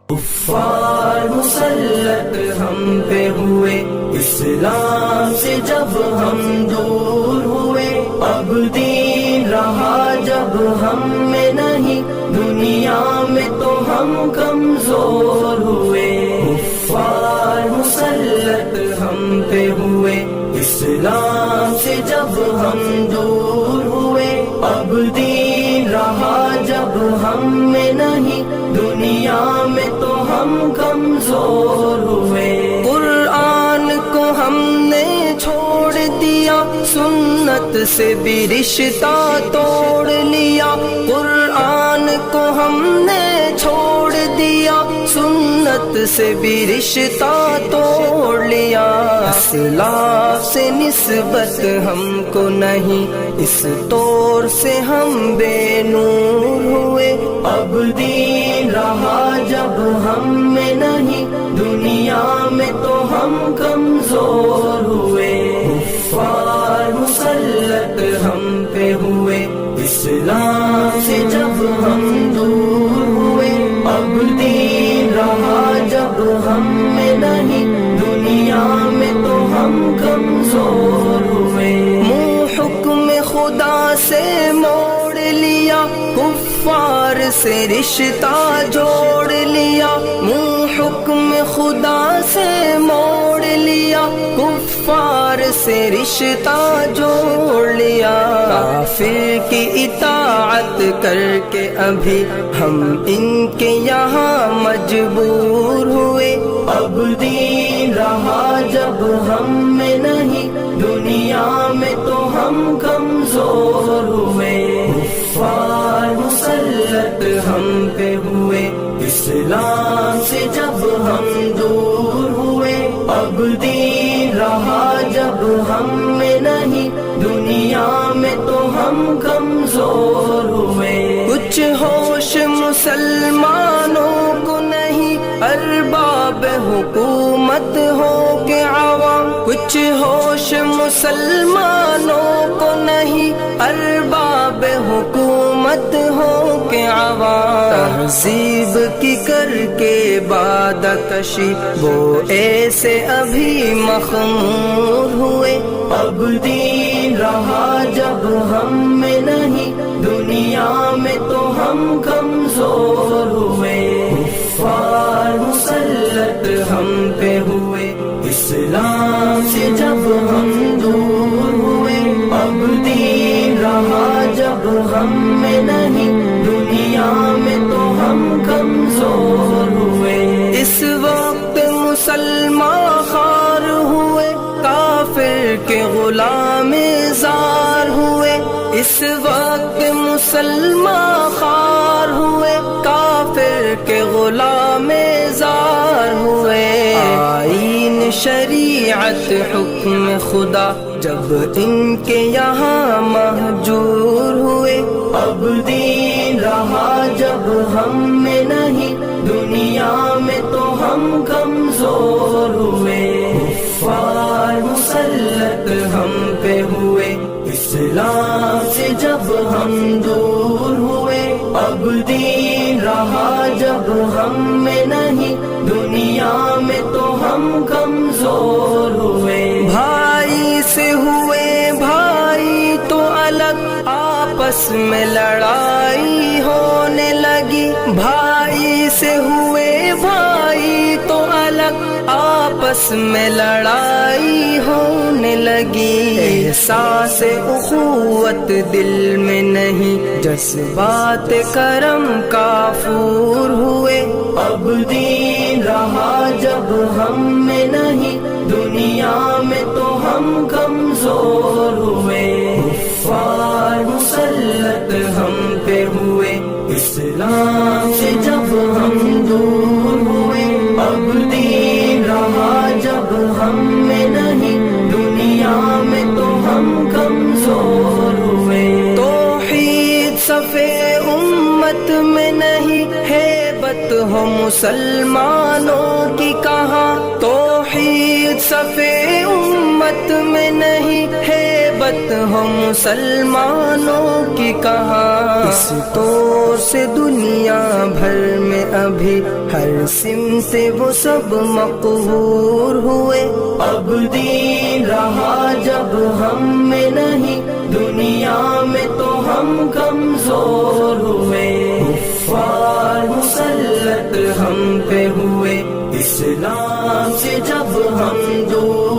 کفار مسلط ہم پہ ہوئے، اسلام سے جب ہم دور ہوئے، اب دین رہا جب ہم میں نہیں، دنیا میں تو ہم کمزور ہوئے۔ کفار مسلط ہم پہ ہوئے، اسلام سے جب ہم دور ہوئے، اب دین رہا جب ہم میں نہیں، دنیا میں تو ہم کمزور ہوئے۔ قرآن کو ہم نے چھوڑ دیا، سنت سے بھی رشتہ توڑ لیا۔ قرآن کو ہم نے چھوڑ دیا، سنت سے بھی رشتہ توڑ لیا۔ اسلاف سے نسبت ہم کو نہیں، اس طور سے ہم بے نور ہوئے، اب دین رہا جب ہم میں نہیں، دنیا میں تو ہم کمزور ہوئے۔ کفار مسلط ہم پہ ہوئے، اسلام سے جب ہم دور ہوئے، اب دین رہا جب ہم میں نہیں، دنیا میں تو ہم کمزور ہوئے۔ منہ حکم خدا سے موڑ لیا، کفار سے رشتہ جوڑ لیا۔ منہ حکم خدا سے موڑ لیا، کفار سے رشتہ جوڑ لیا۔ کافر کی اطاعت کر کے ابھی ہم ان کے یہاں مجبور ہوئے، اب دین رہا جب ہم میں نہیں، دنیا میں تو ہم کمزور ہوئے۔ کفار مسلط ہم پہ ہوئے، اسلام سے جب ہم دور ہوئے، اب دین رہا جب ہم میں نہیں، دنیا میں تو ہم کمزور ہوئے۔ کچھ ہوش مسلمانوں کو نہیں، ارباب حکومت ہو کے عوام۔ کچھ ہوش مسلمانوں کو نہیں، ارباب حکومت ہو کے عوام۔ تہذیب کی کر کے بادہ کشی، وہ ایسے ابھی مخمور ہوئے، اب دین رہا جب ہم میں نہیں، دنیا میں تو ہم کمزور ہوئے۔ کفار مسلط ہم پہ ہوئے، اسلام سے جب ہم دور ہوئے، اب دین رہا جب ہم میں نہیں، دنیا میں تو ہم کمزور ہوئے۔ اس وقت مسلمان خوار ہوئے، کافر کے غلام زار ہوئے۔ اس وقت مسلمان خوار ہوئے، کافر کے غلام زار ہوئے۔ آئین شریعت حکم خدا جب ان کے یہاں مہجور ہوئے، اب دین رہا جب ہم میں نہیں، دنیا میں تو ہم کمزور ہوئے۔ کفار مسلط ہم پہ ہوئے، اسلام سے جب ہم دور ہوئے، اب دین رہا جب ہم میں نہیں، دنیا میں تو ہم کمزور ہوئے۔ بھائی سے ہوئے بھائی تو الگ، آپس میں لڑائی ہونے لگی۔ بھائی سے ہوئے بھائی تو الگ، آپس میں لڑائی ہونے لگی۔ احساس اخوت دل میں نہیں، جذبات کرم کافور ہوئے، اب دین رہا جب ہم میں نہیں، دنیا میں تو ہم کمزور ہوئے۔ کفار مسلط ہم پہ ہوئے، اسلام سے جب ہم دور ہوئے، اب دین رہا جب ہم میں نہیں، دنیا میں تو ہم کمزور ہوئے۔ توحید صفے امت میں نہیں، ہیبت ہو مسلمانوں کی کہاں۔ توحید صفے امت میں نہیں، ہیبت غیبت ہو مسلمانوں کی کہاں، اس طور سے دنیا بھر میں ابھی ہر سمت وہ سب مقہور ہوئے۔ اب دین رہا جب ہم میں نہیں، دنیا میں تو ہم کمزور ہوئے۔ کفار مسلط ہم پہ ہوئے، اسلام سے جب ہم دور